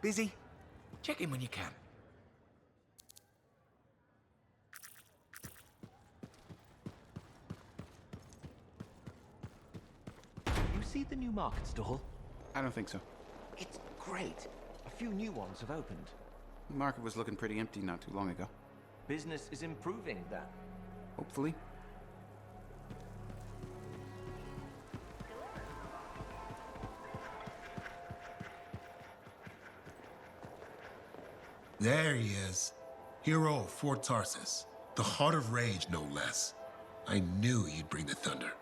Busy? Check in when you can. You see the new market stall? I don't think so. It's great. A few new ones have opened. The market was looking pretty empty not too long ago. Business is improving then. Hopefully. There he is. Hero of Fort Tarsus. The heart of rage, no less. I knew you'd bring the thunder.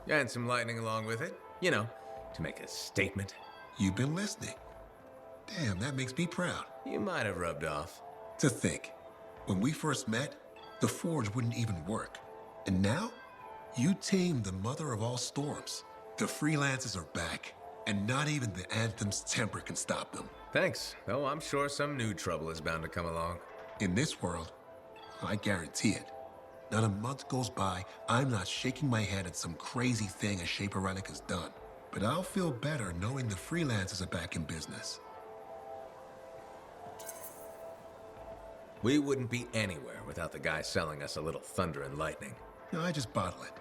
And some lightning along with it. You know, to make a statement. You've been listening. Damn, that makes me proud. You might have rubbed off. To think, when we first met, the forge wouldn't even work. And now, you tamed the mother of all storms. The freelancers are back, and not even the Anthem's temper can stop them. Thanks, though I'm sure some new trouble is bound to come along. In this world, I guarantee it. Not a month goes by, I'm not shaking my head at some crazy thing a Shaper Relic has done. But I'll feel better knowing the freelancers are back in business. We wouldn't be anywhere without the guy selling us a little thunder and lightning. No, I just bottle it.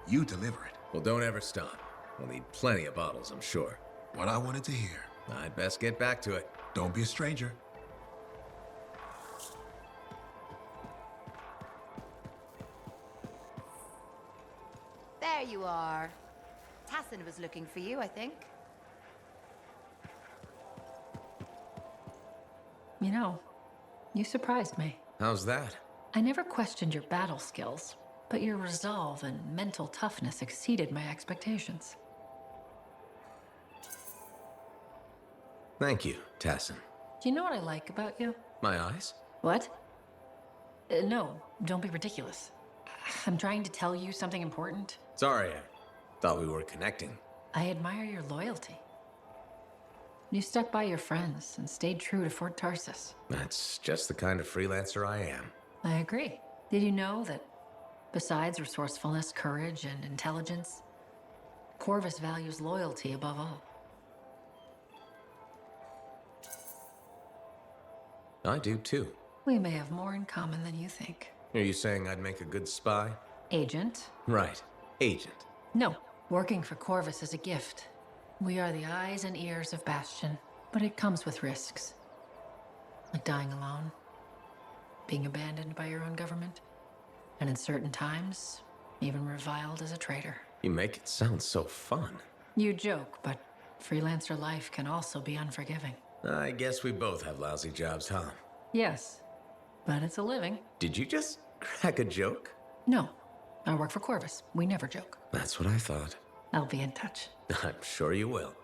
You deliver it. Well, don't ever stop. We'll need plenty of bottles, I'm sure. What I wanted to hear. I'd best get back to it. Don't be a stranger. There you are. Tassin was looking for you, I think. You know, you surprised me. How's that? I never questioned your battle skills, but your resolve and mental toughness exceeded my expectations. Thank you, Tassin. Do you know what I like about you? My eyes? What? No, don't be ridiculous. I'm trying to tell you something important. Sorry, I thought we were connecting. I admire your loyalty. You stuck by your friends and stayed true to Fort Tarsus. That's just the kind of freelancer I am. I agree. Did you know that besides resourcefulness, courage, and intelligence, Corvus values loyalty above all? I do too. We may have more in common than you think. Are you saying I'd make a good spy? Agent? Right. Agent. No. Working for Corvus is a gift. We are the eyes and ears of Bastion, but it comes with risks. Like dying alone, being abandoned by your own government, and in certain times, even reviled as a traitor. You make it sound so fun. You joke, but freelancer life can also be unforgiving. I guess we both have lousy jobs, huh? Yes, but it's a living. Did you just crack a joke? No, I work for Corvus. We never joke. That's what I thought. I'll be in touch. I'm sure you will.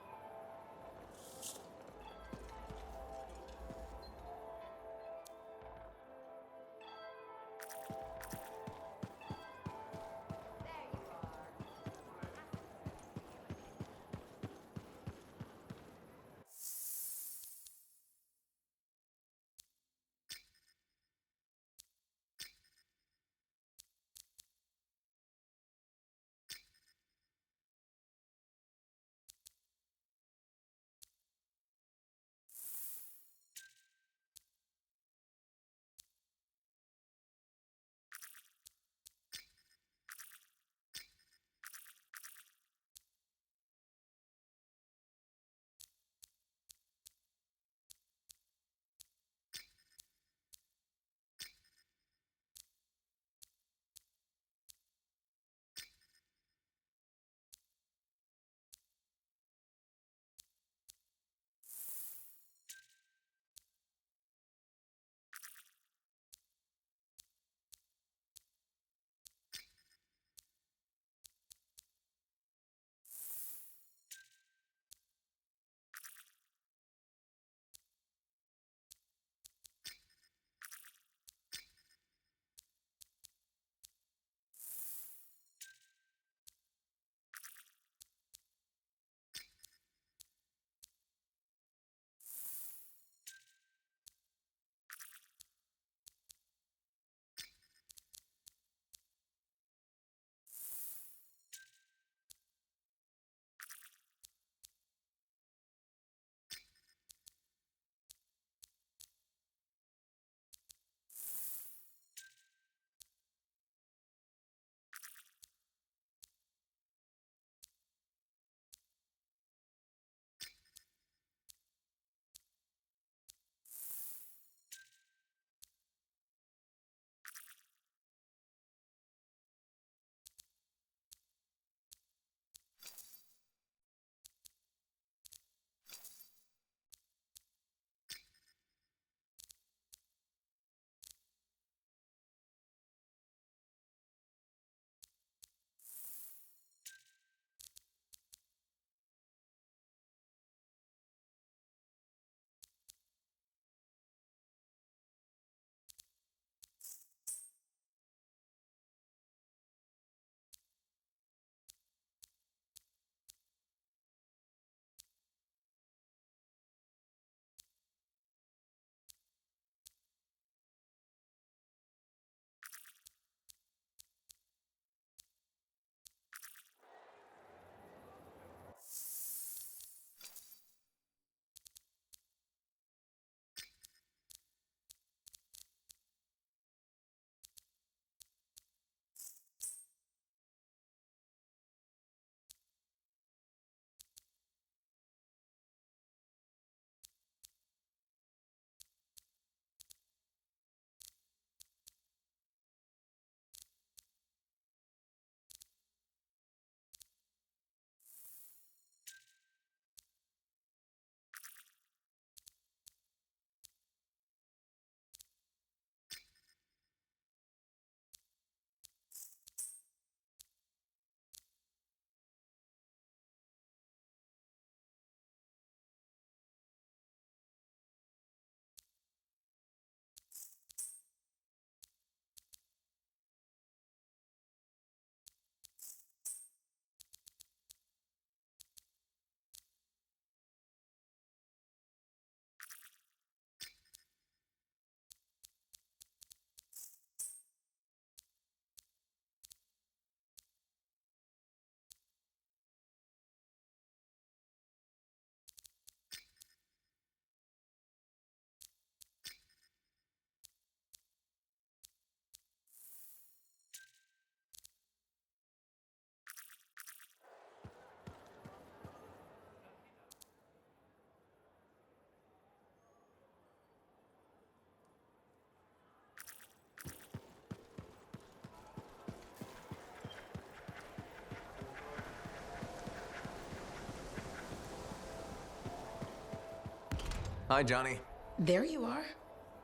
Hi, Johnny. There you are.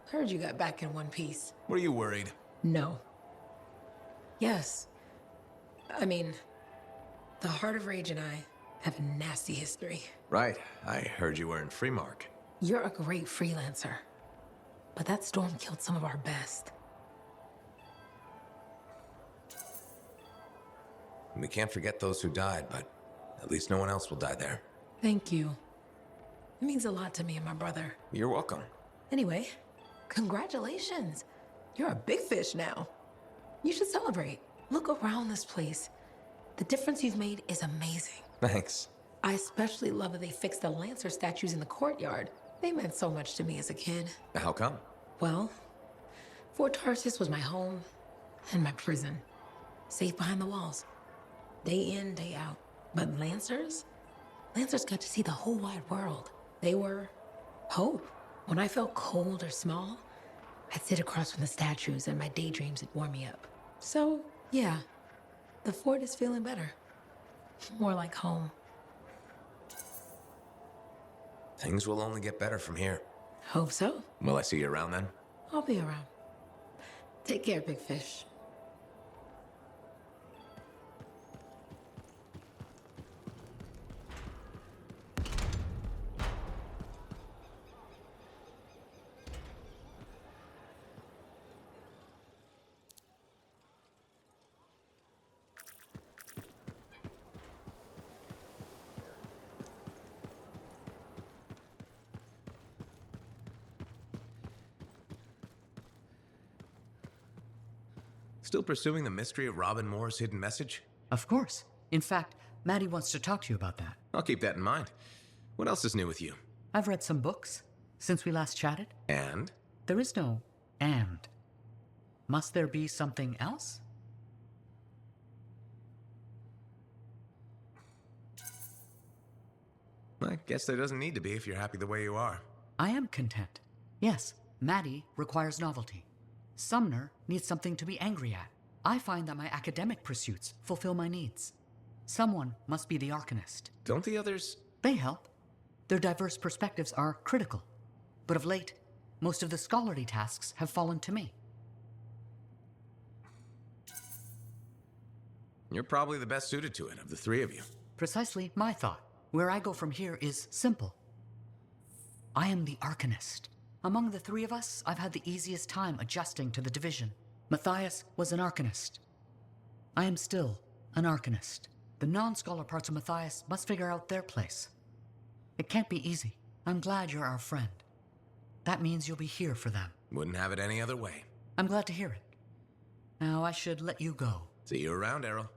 Heard you got back in one piece. Were you worried? No. Yes. I mean, the Heart of Rage and I have a nasty history. Right. I heard you were in Freemark. You're a great freelancer. But that storm killed some of our best. We can't forget those who died, but at least no one else will die there. Thank you. It means a lot to me and my brother. You're welcome. Anyway, congratulations. You're a big fish now. You should celebrate. Look around this place. The difference you've made is amazing. Thanks. I especially love that they fixed the Lancer statues in the courtyard. They meant so much to me as a kid. How come? Well, Fort Tarsis was my home and my prison. Safe behind the walls. Day in, day out. But Lancers got to see the whole wide world. They were hope. When I felt cold or small, I'd sit across from the statues and my daydreams would warm me up. So, yeah, the fort is feeling better. More like home. Things will only get better from here. Hope so. Will I see you around then? I'll be around. Take care, big fish. Still pursuing the mystery of Robin Moore's hidden message? Of course. In fact, Maddie wants to talk to you about that. I'll keep that in mind. What else is new with you? I've read some books since we last chatted. And? There is no and. Must there be something else? I guess there doesn't need to be if you're happy the way you are. I am content. Yes, Maddie requires novelty. Sumner needs something to be angry at. I find that my academic pursuits fulfill my needs. Someone must be the Arcanist. Don't the others? They help. Their diverse perspectives are critical. But of late, most of the scholarly tasks have fallen to me. You're probably the best suited to it of the three of you. Precisely my thought. Where I go from here is simple. I am the Arcanist. Among the three of us, I've had the easiest time adjusting to the division. Matthias was an Arcanist. I am still an Arcanist. The non-scholar parts of Matthias must figure out their place. It can't be easy. I'm glad you're our friend. That means you'll be here for them. Wouldn't have it any other way. I'm glad to hear it. Now I should let you go. See you around, Errol.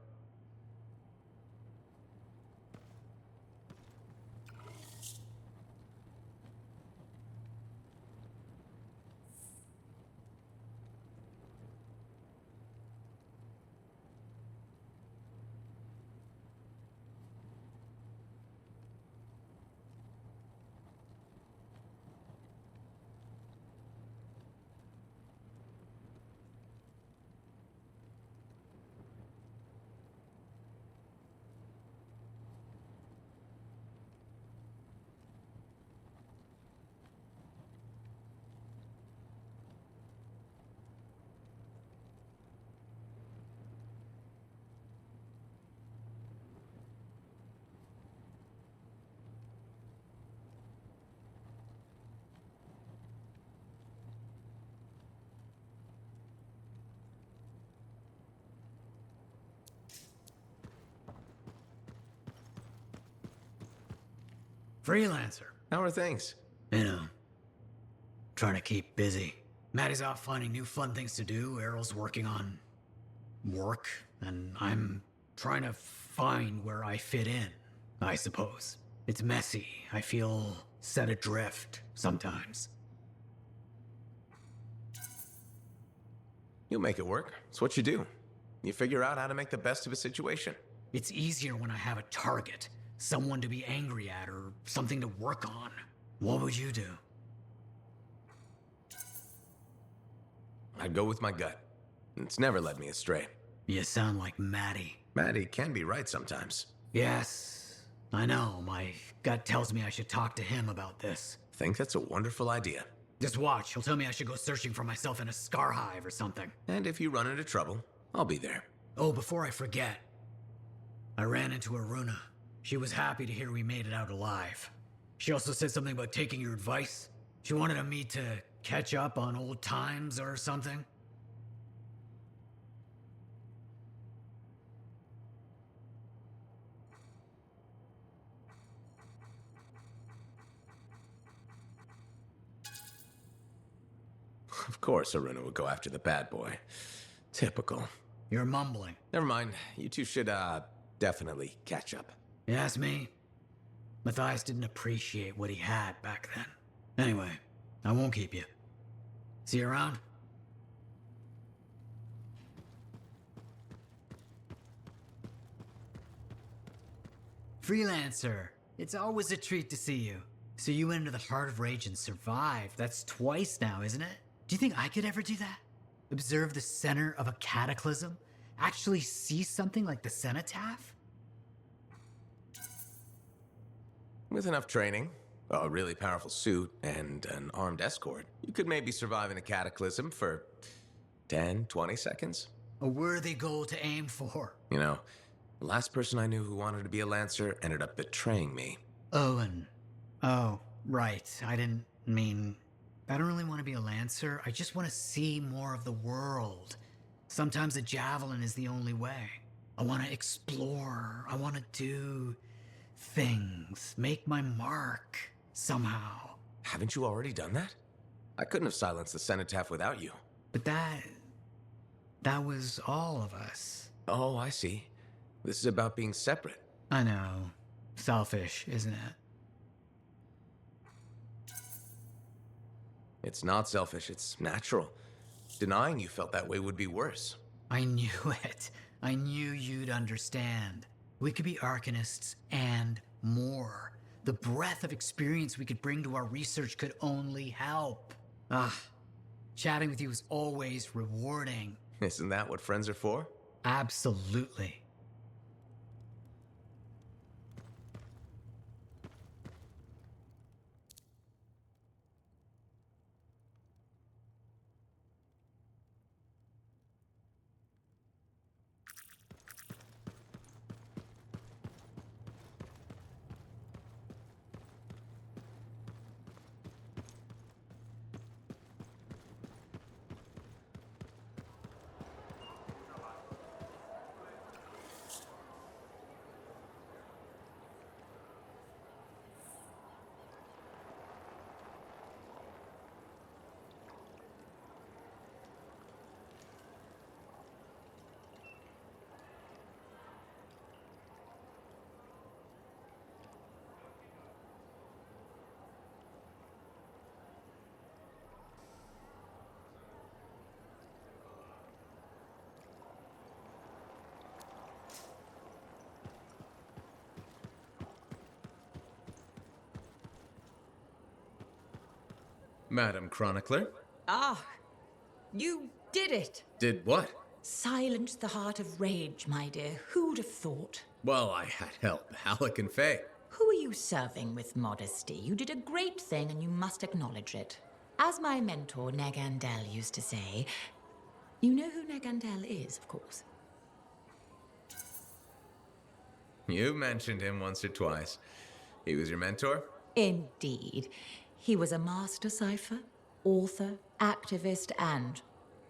Freelancer. How are things? You know, trying to keep busy. Maddie's out finding new fun things to do. Errol's working on work, and I'm trying to find where I fit in, I suppose. It's messy. I feel set adrift sometimes. You'll make it work. It's what you do. You figure out how to make the best of a situation. It's easier when I have a target, someone to be angry at or something to work on. What would you do? I'd go with my gut. It's never led me astray. You sound like Maddie. Maddie can be right sometimes. Yes, I know, my gut tells me I should talk to him about this. Think that's a wonderful idea. Just watch, he'll tell me I should go searching for myself in a scar hive or something. And if you run into trouble, I'll be there. Oh, before I forget, I ran into Aruna. She was happy to hear we made it out alive. She also said something about taking your advice. She wanted me to catch up on old times or something. Of course Aruna would go after the bad boy. Typical. You're mumbling. Never mind. You two should, definitely catch up. You ask me? Matthias didn't appreciate what he had back then. Anyway, I won't keep you. See you around? Freelancer, it's always a treat to see you. So you went into the heart of rage and survived. That's twice now, isn't it? Do you think I could ever do that? Observe the center of a cataclysm? Actually see something like the cenotaph? With enough training, a really powerful suit, and an armed escort, you could maybe survive in a cataclysm for 10, 20 seconds. A worthy goal to aim for. You know, the last person I knew who wanted to be a Lancer ended up betraying me. Owen. Oh, right. I didn't mean... I don't really want to be a Lancer. I just want to see more of the world. Sometimes a javelin is the only way. I want to explore. I want to do things. Make my mark. Somehow. Haven't you already done that? I couldn't have silenced the cenotaph without you. But that was all of us. Oh, I see. This is about being separate. I know. Selfish, isn't it? It's not selfish, it's natural. Denying you felt that way would be worse. I knew it. I knew you'd understand. We could be Arcanists and more. The breadth of experience we could bring to our research could only help. Chatting with you is always rewarding. Isn't that what friends are for? Absolutely. Madam Chronicler? Ah, you did it! Did what? Silenced the heart of rage, my dear. Who'd have thought? Well, I had help. Alec and Faye. Who are you serving with modesty? You did a great thing and you must acknowledge it. As my mentor, Nagandel, used to say, you know who Nagandel is, of course. You mentioned him once or twice. He was your mentor? Indeed. He was a master cipher, author, activist, and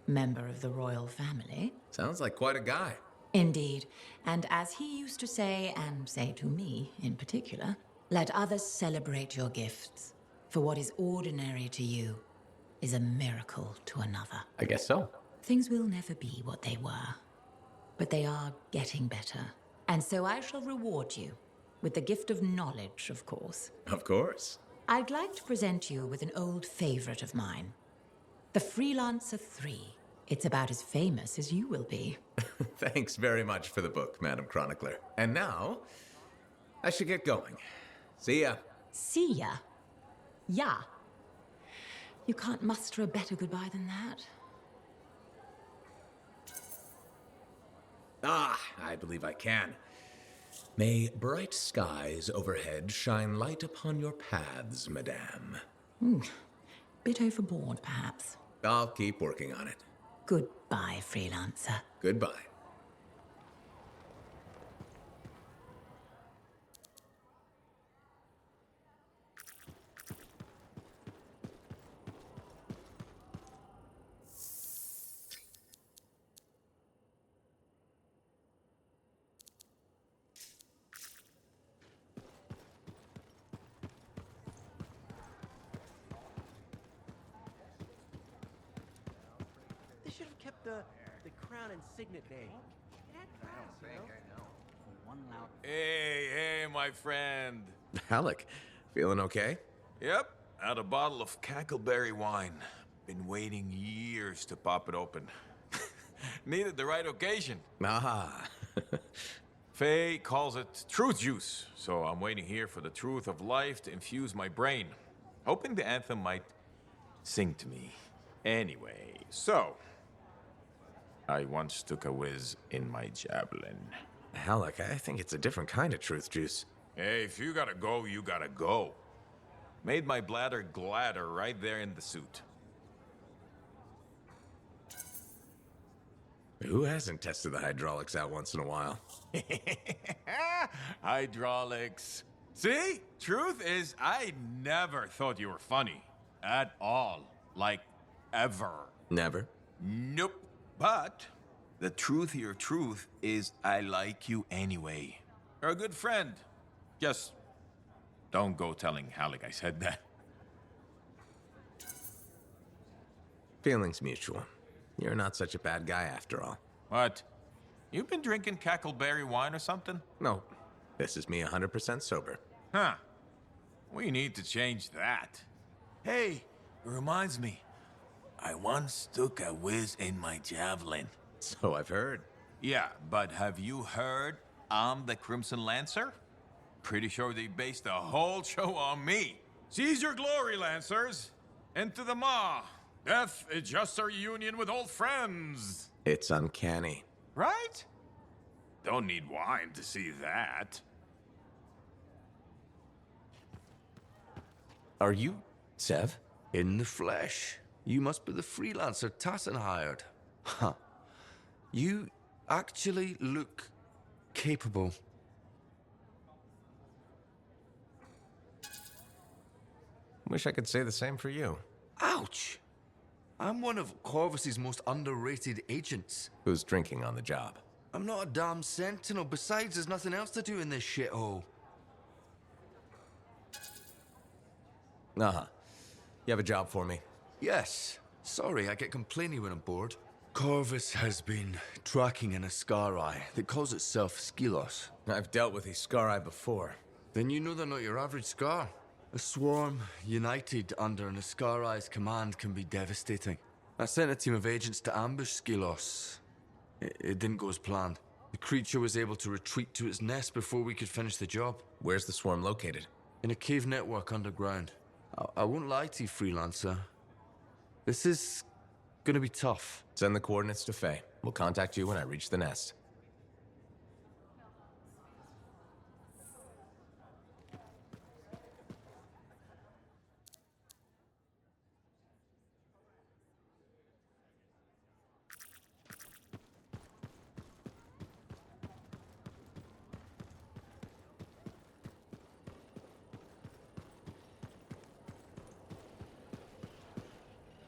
member of the royal family. Sounds like quite a guy. Indeed. And as he used to say, and say to me in particular, let others celebrate your gifts, for what is ordinary to you is a miracle to another. I guess so. Things will never be what they were, but they are getting better. And so I shall reward you with the gift of knowledge, of course. Of course. I'd like to present you with an old favorite of mine, the Freelancer 3. It's about as famous as you will be. Thanks very much for the book, Madam Chronicler. And now, I should get going. See ya. See ya? Yeah. You can't muster a better goodbye than that. I believe I can. May bright skies overhead shine light upon your paths, madame. Bit overboard, perhaps. I'll keep working on it. Goodbye, freelancer. Goodbye. They should have kept the crown and signet name. It had class, you know? Hey, my friend. Alec, feeling okay? Yep, had a bottle of cackleberry wine. Been waiting years to pop it open. Needed the right occasion. Ah. Faye calls it truth juice, so I'm waiting here for the truth of life to infuse my brain. Hoping the anthem might sing to me. Anyway, so... I once took a whiz in my javelin. Alec, I think it's a different kind of truth juice. Hey, if you gotta go, you gotta go. Made my bladder gladder right there in the suit. Who hasn't tested the hydraulics out once in a while? Hydraulics. See? Truth is, I never thought you were funny. At all. Like, ever. Never? Nope. But the truthier truth is I like you anyway. You're a good friend. Just don't go telling Halleck I said that. Feelings mutual. You're not such a bad guy after all. What? You've been drinking cackleberry wine or something? No, this is me 100% sober. Huh. We need to change that. Hey, it reminds me. I once took a whiz in my javelin. So I've heard. Yeah, but have you heard I'm the Crimson Lancer? Pretty sure they based the whole show on me. Seize your glory, Lancers! Into the maw! Death is just a reunion with old friends! It's uncanny. Right? Don't need wine to see that. Are you Sev? In the flesh. You must be the freelancer Tassin hired. Huh. You actually look capable. Wish I could say the same for you. Ouch! I'm one of Corvus's most underrated agents. Who's drinking on the job? I'm not a damn sentinel. Besides, there's nothing else to do in this shithole. Uh-huh. You have a job for me? Yes. Sorry, I get complainy when I'm bored. Corvus has been tracking an Ascari that calls itself Skylos. I've dealt with Ascari before. Then you know they're not your average Scar. A swarm united under an Ascari's command can be devastating. I sent a team of agents to ambush Skylos. It didn't go as planned. The creature was able to retreat to its nest before we could finish the job. Where's the swarm located? In a cave network underground. I won't lie to you, freelancer. This is gonna be tough. Send the coordinates to Faye. We'll contact you when I reach the nest.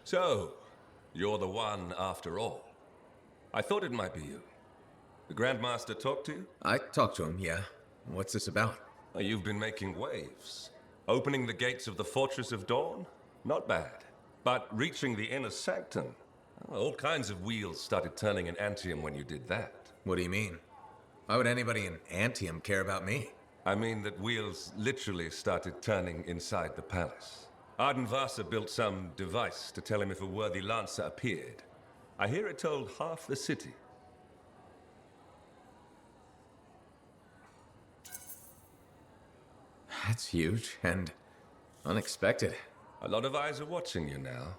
So, you're the one after all. I thought it might be you. The Grandmaster talked to you? I talked to him, yeah. What's this about? Oh, you've been making waves. Opening the gates of the Fortress of Dawn? Not bad. But reaching the inner sanctum? All kinds of wheels started turning in Anthem when you did that. What do you mean? Why would anybody in Anthem care about me? I mean that wheels literally started turning inside the palace. Ardenvasa built some device to tell him if a worthy lancer appeared. I hear it told half the city. That's huge and unexpected. A lot of eyes are watching you now,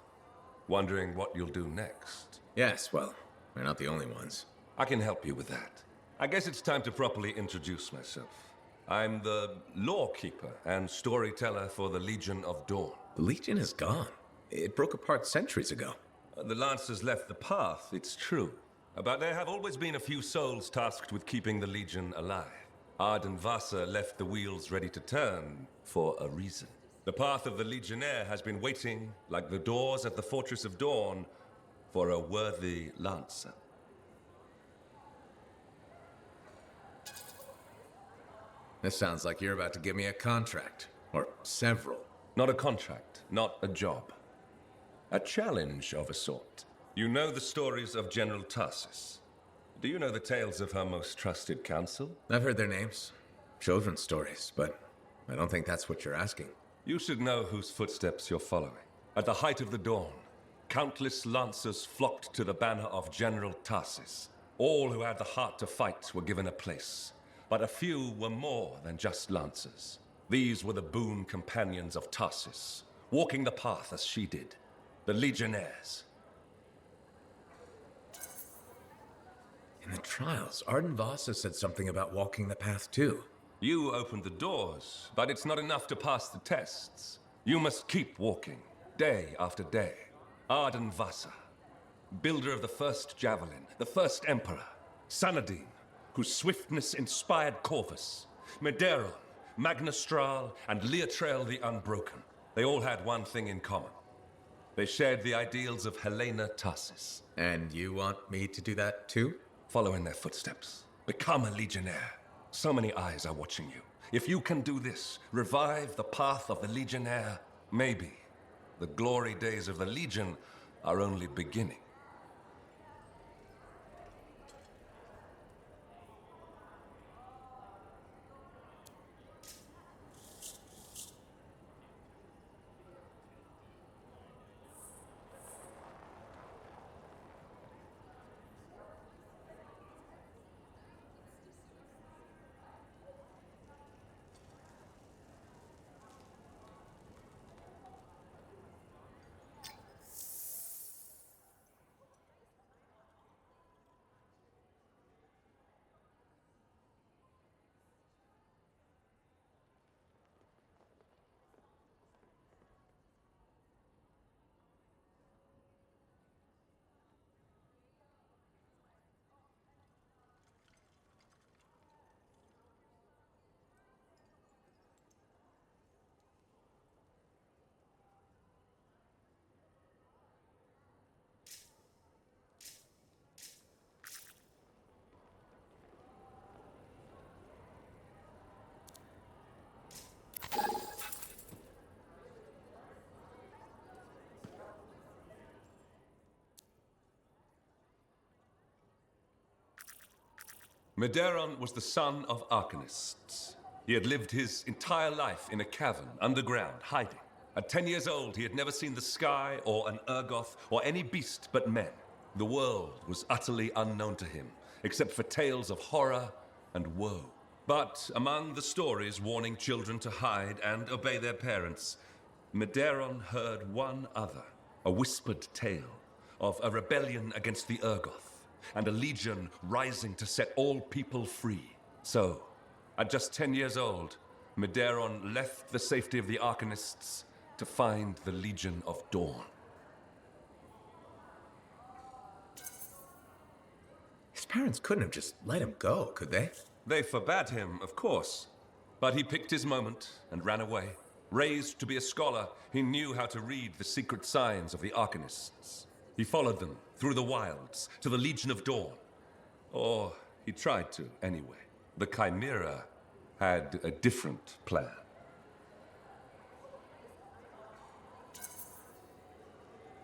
wondering what you'll do next. Yes, well, we're not the only ones. I can help you with that. I guess it's time to properly introduce myself. I'm the lawkeeper and storyteller for the Legion of Dawn. The Legion is gone. It broke apart centuries ago. The Lancers left the path, it's true. But there have always been a few souls tasked with keeping the Legion alive. Arden Vasa left the wheels ready to turn for a reason. The path of the Legionnaire has been waiting, like the doors at the Fortress of Dawn, for a worthy Lancer. This sounds like you're about to give me a contract. Or several. Not a contract, not a job. A challenge of a sort. You know the stories of General Tarsus. Do you know the tales of her most trusted counsel? I've heard their names. Children's stories, but I don't think that's what you're asking. You should know whose footsteps you're following. At the height of the dawn, countless lancers flocked to the banner of General Tarsus. All who had the heart to fight were given a place. But a few were more than just lancers. These were the boon companions of Tarsus, walking the path as she did. The Legionnaires. In the trials, Arden Vasa said something about walking the path too. You opened the doors, but it's not enough to pass the tests. You must keep walking, day after day. Arden Vasa, builder of the first javelin, the first emperor. Sanadine, whose swiftness inspired Corvus. Medeiros, Magnastral, and Leotrail the Unbroken. They all had one thing in common. They shared the ideals of Helena Tarsus. And you want me to do that too? Follow in their footsteps. Become a Legionnaire. So many eyes are watching you. If you can do this, revive the path of the Legionnaire, maybe the glory days of the Legion are only beginning. Medeiros was the son of arcanists. He had lived his entire life in a cavern, underground, hiding. At 10 years old, he had never seen the sky, or an Urgoth, or any beast but men. The world was utterly unknown to him, except for tales of horror and woe. But among the stories warning children to hide and obey their parents, Medeiros heard one other, a whispered tale of a rebellion against the Urgoth, and a legion rising to set all people free. So, at just 10 years old, Medeiros left the safety of the Arcanists to find the Legion of Dawn. His parents couldn't have just let him go, could they? They forbade him, of course. But he picked his moment and ran away. Raised to be a scholar, he knew how to read the secret signs of the Arcanists. He followed them through the wilds to the Legion of Dawn. Or he tried to, anyway. The Chimera had a different plan.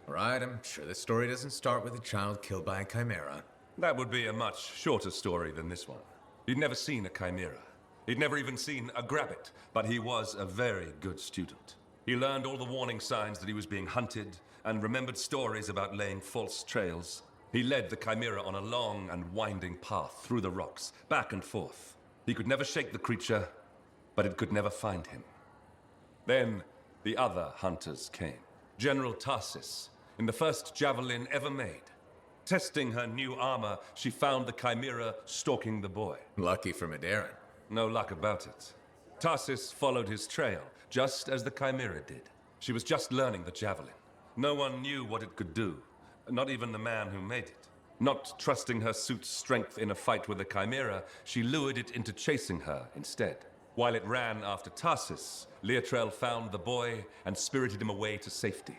All right, I'm sure this story doesn't start with a child killed by a chimera. That would be a much shorter story than this one. He'd never seen a chimera. He'd never even seen a grabbit, but he was a very good student. He learned all the warning signs that he was being hunted and remembered stories about laying false trails. He led the chimera on a long and winding path through the rocks, back and forth. He could never shake the creature, but it could never find him. Then the other hunters came. General Tarsus, in the first javelin ever made. Testing her new armor, she found the Chimera stalking the boy. Lucky for Maderan. No luck about it. Tarsis followed his trail, just as the Chimera did. She was just learning the javelin. No one knew what it could do, not even the man who made it. Not trusting her suit's strength in a fight with the Chimera, she lured it into chasing her instead. While it ran after Tarsis, Leotrel found the boy and spirited him away to safety.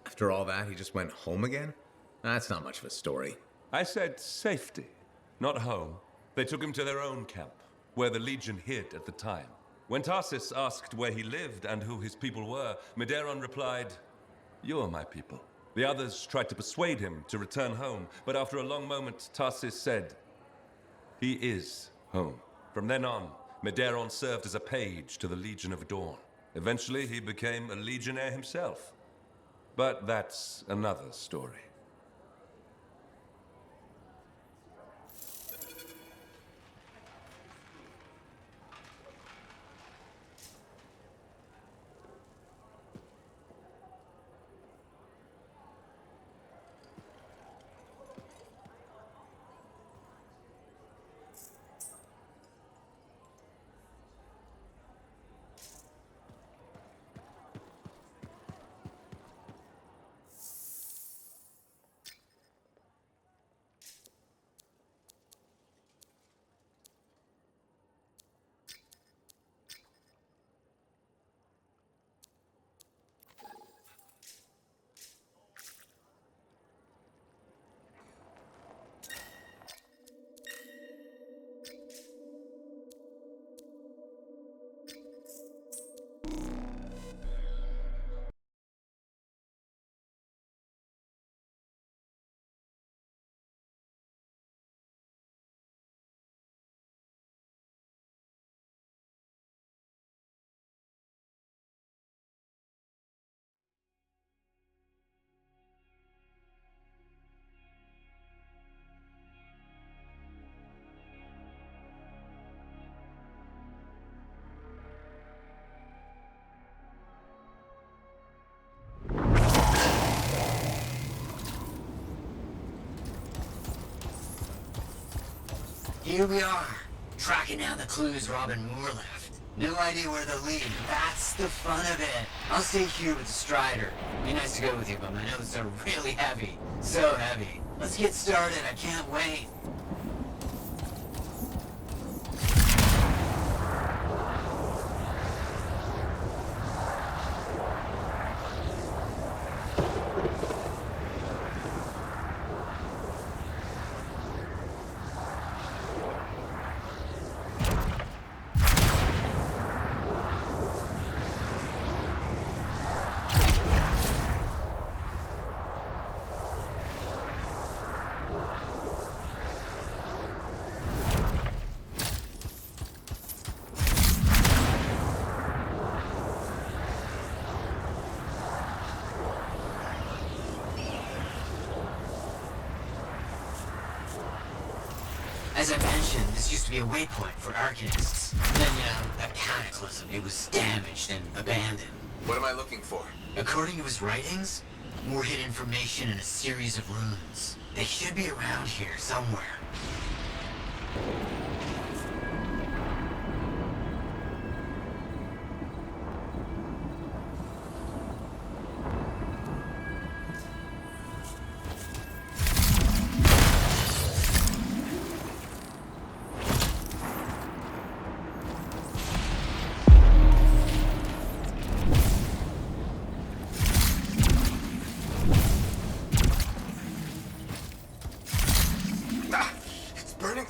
After all that, he just went home again? That's not much of a story. I said safety, not home. They took him to their own camp, where the Legion hid at the time. When Tarsis asked where he lived and who his people were, Maderan replied, "You are my people." The others tried to persuade him to return home, but after a long moment, Tarsis said, "He is home." From then on, Maderan served as a page to the Legion of Dawn. Eventually, he became a legionnaire himself. But that's another story. Here we are, tracking down the clues Robin Moore left. No idea where they'll lead. That's the fun of it. I'll stay here with the Strider. Be nice to go with you, but my notes are really heavy. So heavy. Let's get started. I can't wait. As I mentioned, this used to be a waypoint for Arcanists. Then, that cataclysm, it was damaged and abandoned. What am I looking for? According to his writings, more hid information in a series of runes. They should be around here somewhere.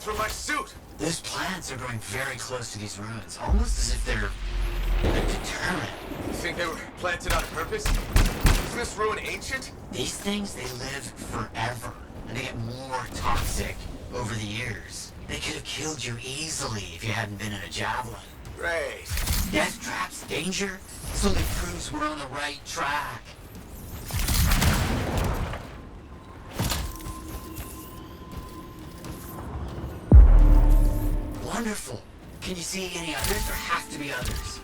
Through my suit! Those plants are growing very close to these ruins, almost as if they're determined. You think they were planted on purpose? Isn't this ruin ancient? These things, they live forever, and they get more toxic over the years. They could have killed you easily if you hadn't been in a javelin. Great. Death traps, danger, so it proves we're on the right track. Wonderful. Can you see any others? There have to be others.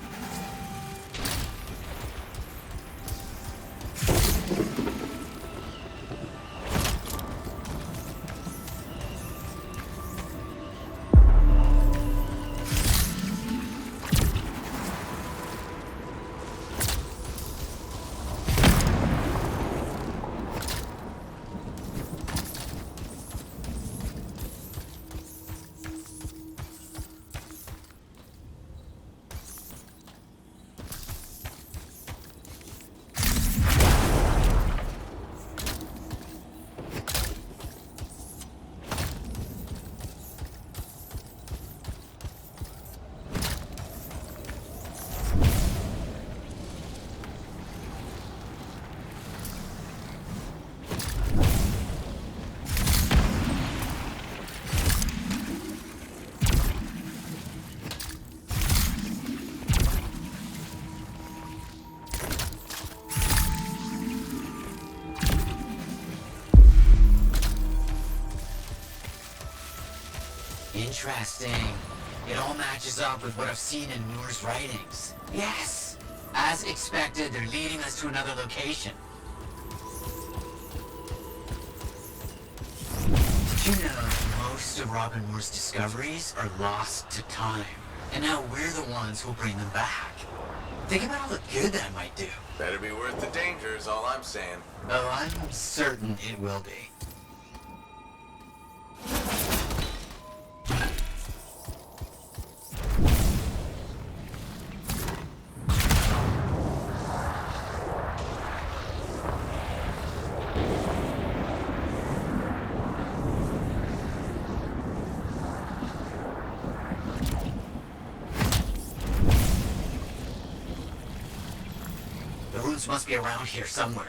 Interesting. It all matches up with what I've seen in Moore's writings. Yes! As expected, they're leading us to another location. Did you know most of Robin Moore's discoveries are lost to time? And now we're the ones who'll bring them back. Think about all the good that might do. Better be worth the danger is all I'm saying. Oh, I'm certain it will be. The runes must be around here somewhere.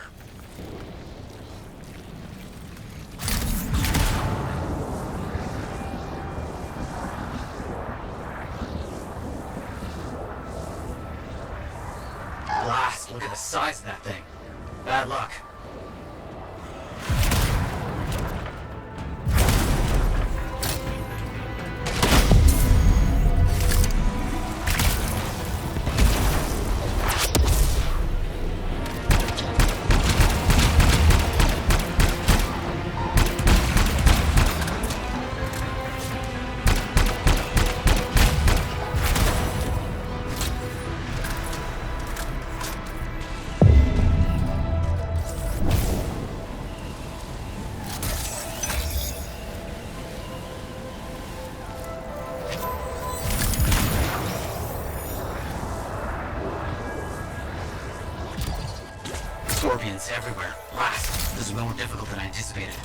Blast, look at the size of that thing. Bad luck. Scorpions everywhere. Blast. This is more difficult than I anticipated.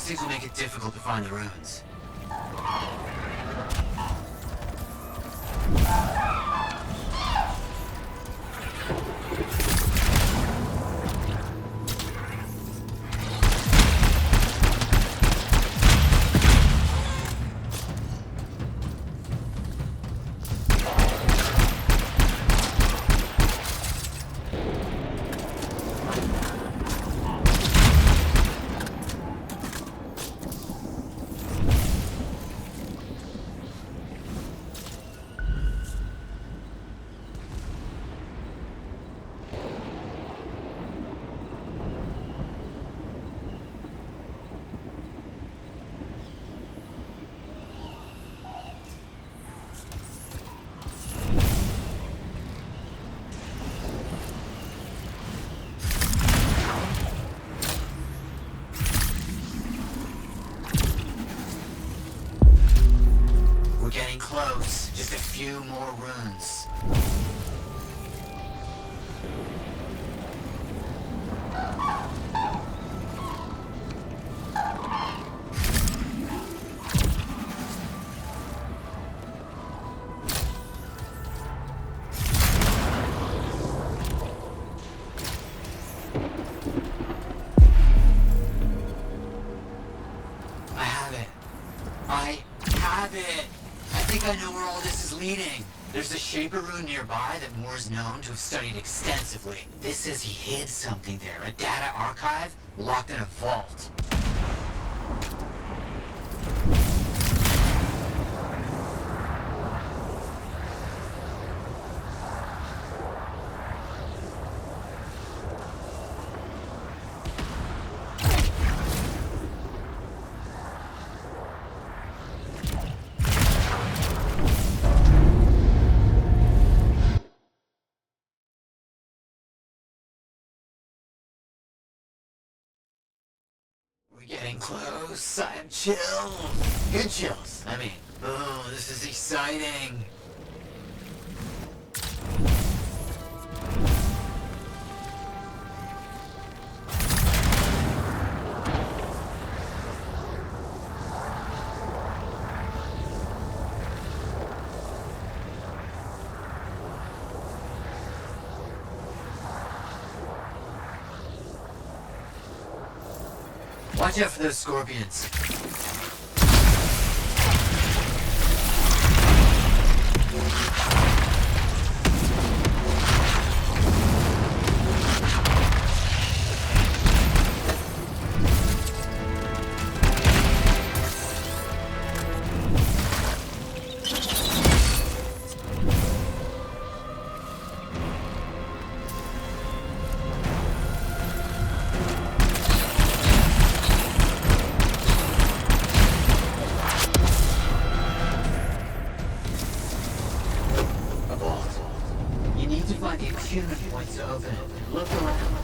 things will make it difficult to find the ruins. We're getting close. Just a few more runes. I have it. I have it. I think I know where all this is leading. There's a Shaper rune nearby that Moore is known to have studied extensively. This says he hid something there, a data archive locked in a vault. We're getting close. I have chills. Good chills. I mean, oh, this is exciting. Watch out for those scorpions. Find the attunement points to open it. Look around.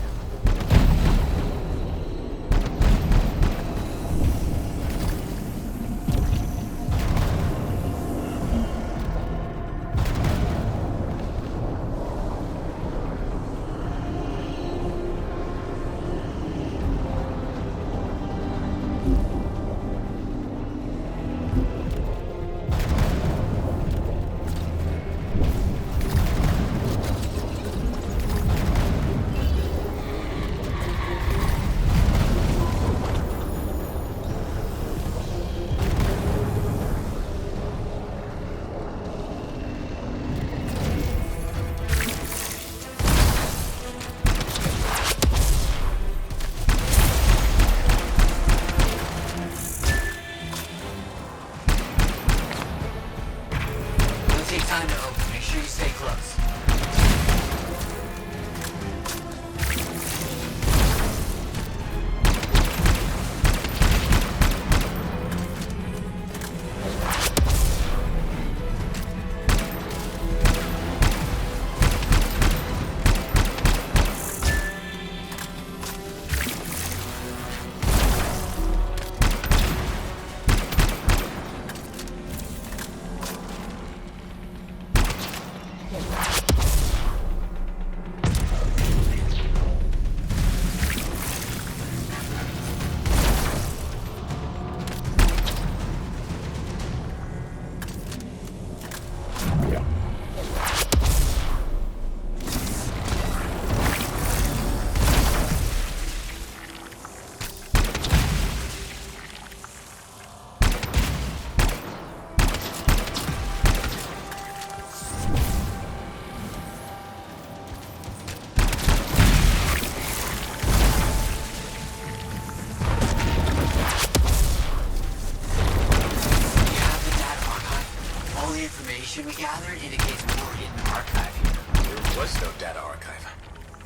there indicates more hidden archive here. There was no data archive.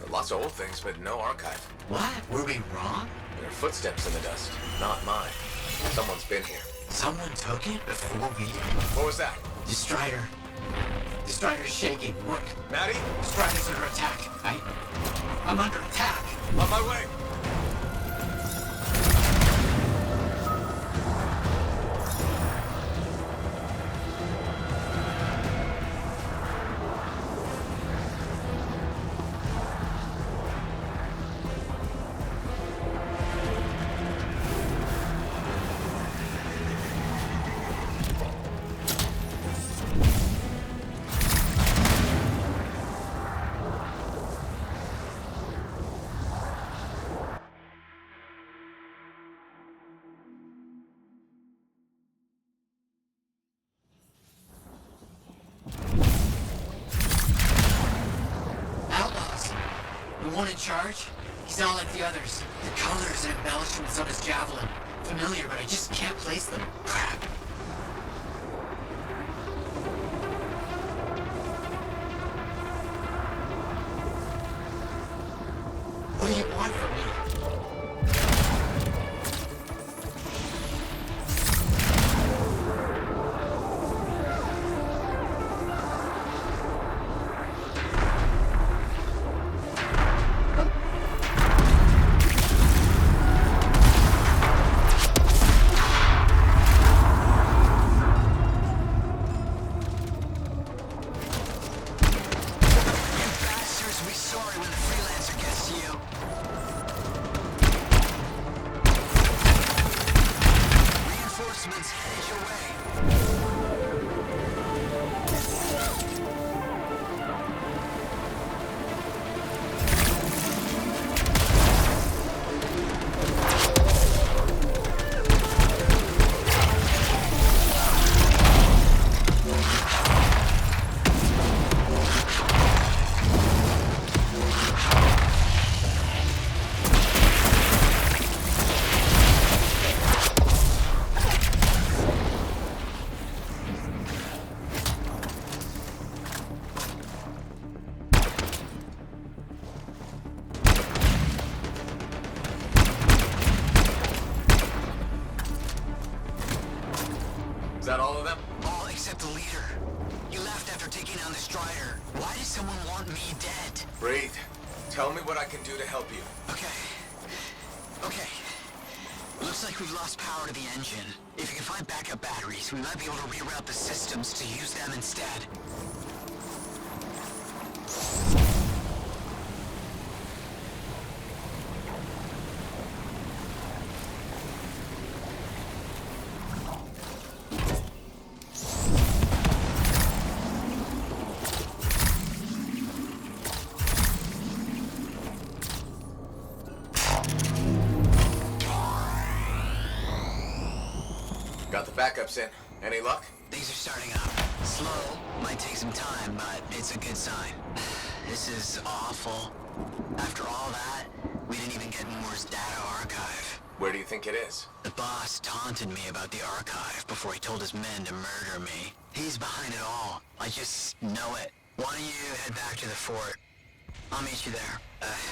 Lots of old things, but no archive. What? Were we wrong? There are footsteps in the dust. Not mine. Someone's been here. Someone took it before we did. What was that? The Strider. The Strider's shaking. Look. Maddie? The Strider's under attack. I'm under attack. On my way. Outlaws. The one in charge? He's not like the others. The colors and embellishments on his javelin. Familiar, but I just can't place them. Crap. What do you want from me? Is that all of them? All except the leader. He left after taking down the Strider. Why does someone want me dead? Breathe. Tell me what I can do to help you. Okay. Looks like we've lost power to the engine. If you can find backup batteries, we might be able to reroute the systems to use them instead. Got the backups in. Any luck? Things are starting up. Slow, might take some time, but it's a good sign. This is awful. After all that, we didn't even get Moore's data archive. Where do you think it is? The boss taunted me about the archive before he told his men to murder me. He's behind it all. I just know it. Why don't you head back to the fort? I'll meet you there.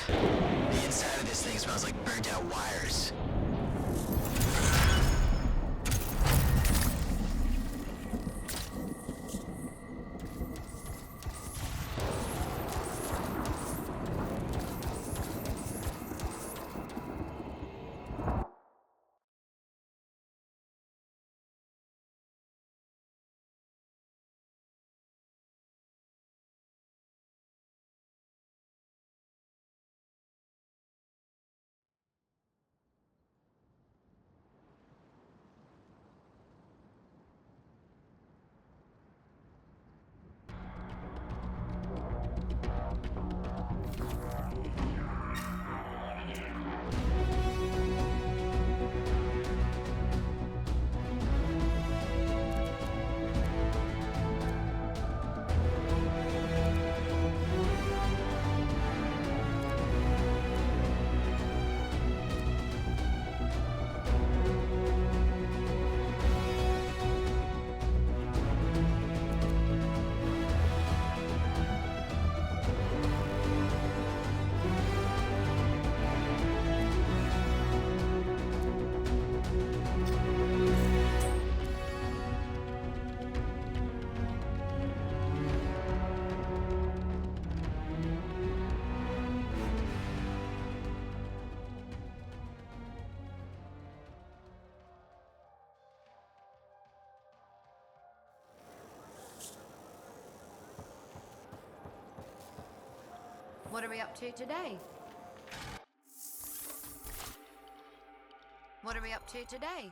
The inside of this thing smells like burnt out wires. What are we up to today? What are we up to today?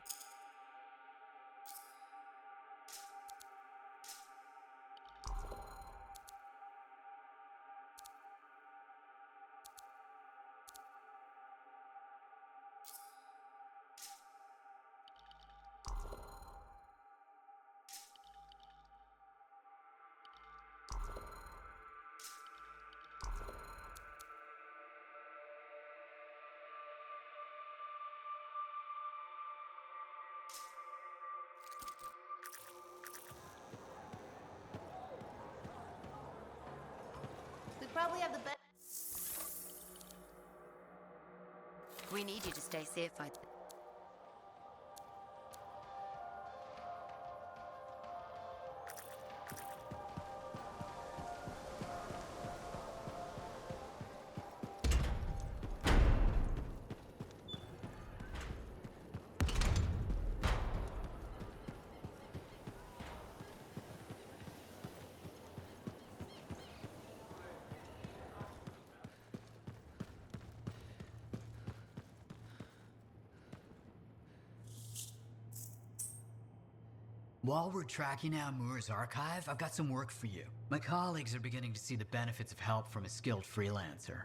We probably have the best. We need you to stay safe out there. While we're tracking down Moore's archive, I've got some work for you. My colleagues are beginning to see the benefits of help from a skilled freelancer.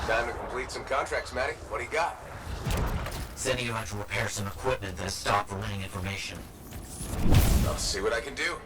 Time to complete some contracts, Matty. What do you got? Sending you out to repair some equipment that has stopped relaying information. I'll see what I can do.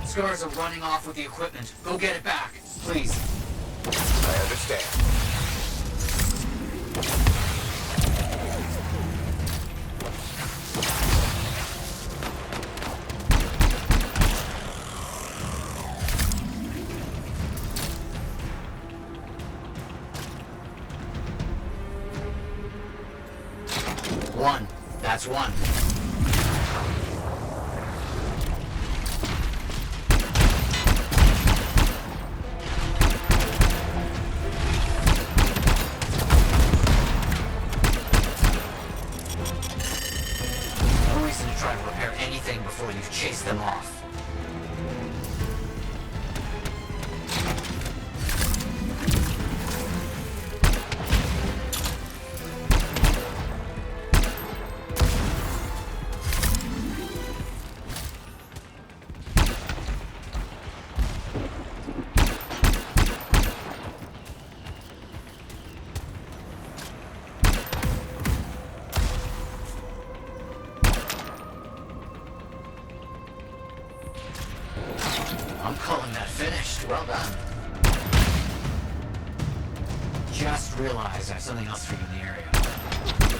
Scars are running off with the equipment. Go get it back, please. I understand. One. That's one. you've chased them off. I'm calling that finished. Well done. Just realized I have something else for you in the area. I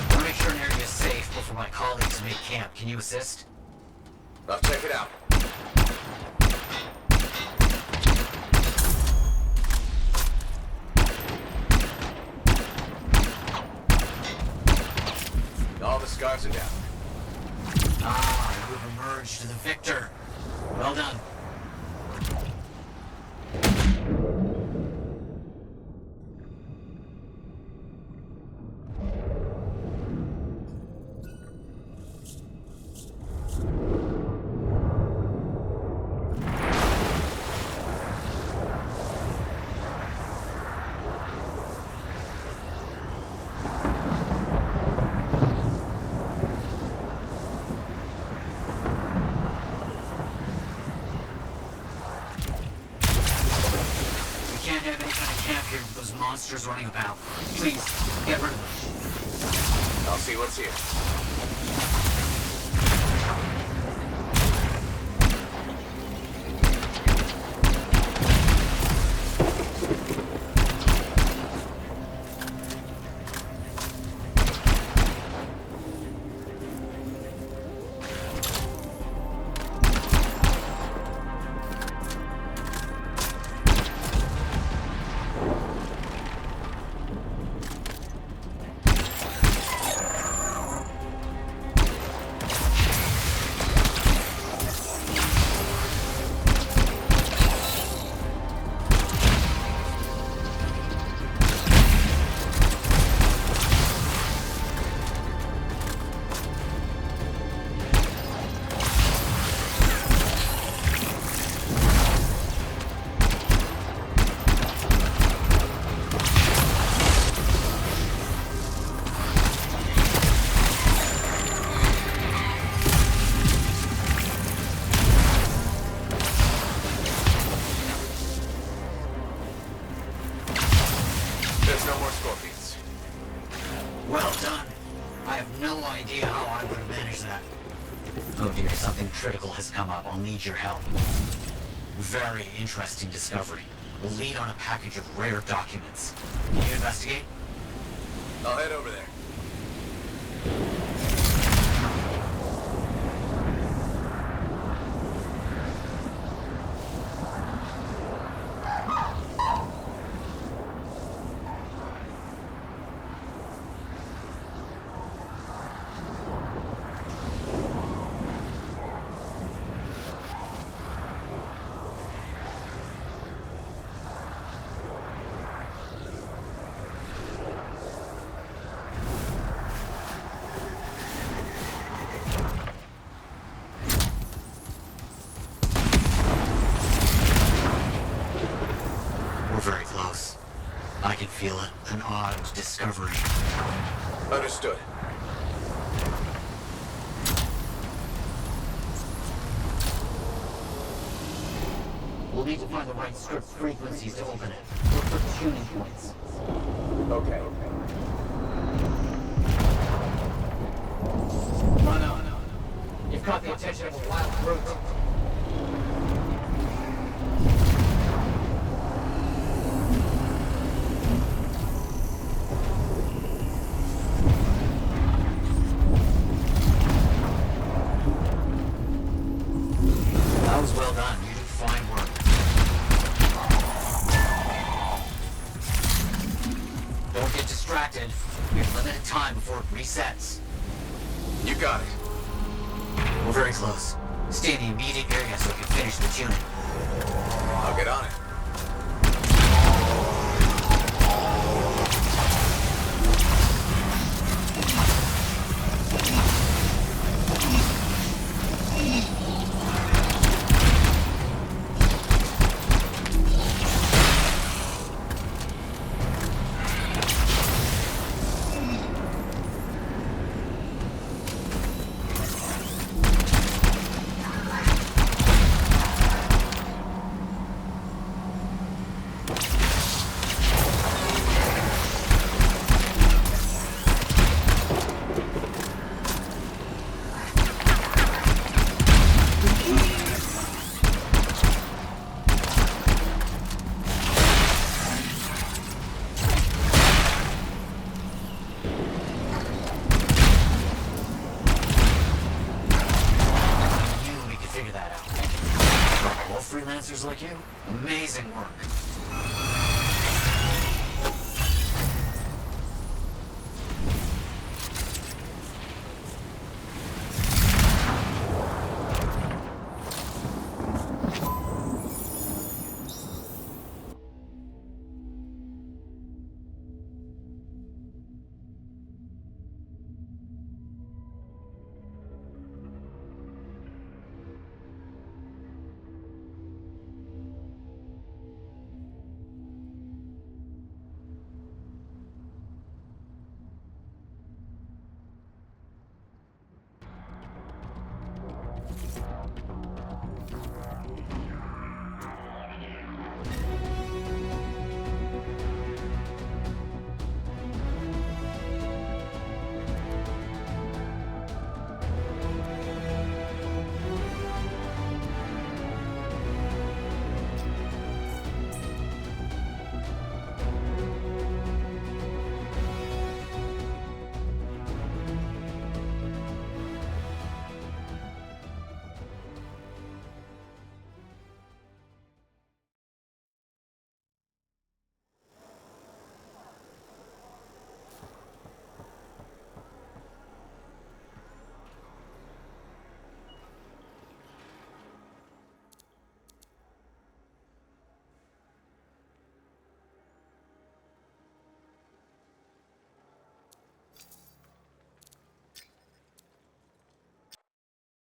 want to make sure an area is safe before my colleagues make camp. Can you assist? I'll check it out. All the scars are down. Ah, you've emerged the victor. Well done. Can't have any kind of camp here with those monsters running about. Please, get rid of them. I'll see what's here. There's no more scorpions. Well done. I have no idea how I would have managed that. Oh dear, something critical has come up. I'll need your help. Very interesting discovery. We'll lead on a package of rare documents. Can you investigate? I'll head over there. Very close. I can feel it. An odd discovery. Understood. We'll need to find the right script frequencies to open it. Look for tuning points. Okay. Oh no. You've caught the attention of a wild brute. That was well done. You did fine work. Don't get distracted. We have limited time before it resets. You got it. We're very close. Stay in the immediate area so we can finish the tuning. I'll get on it. freelancers like you. Amazing work.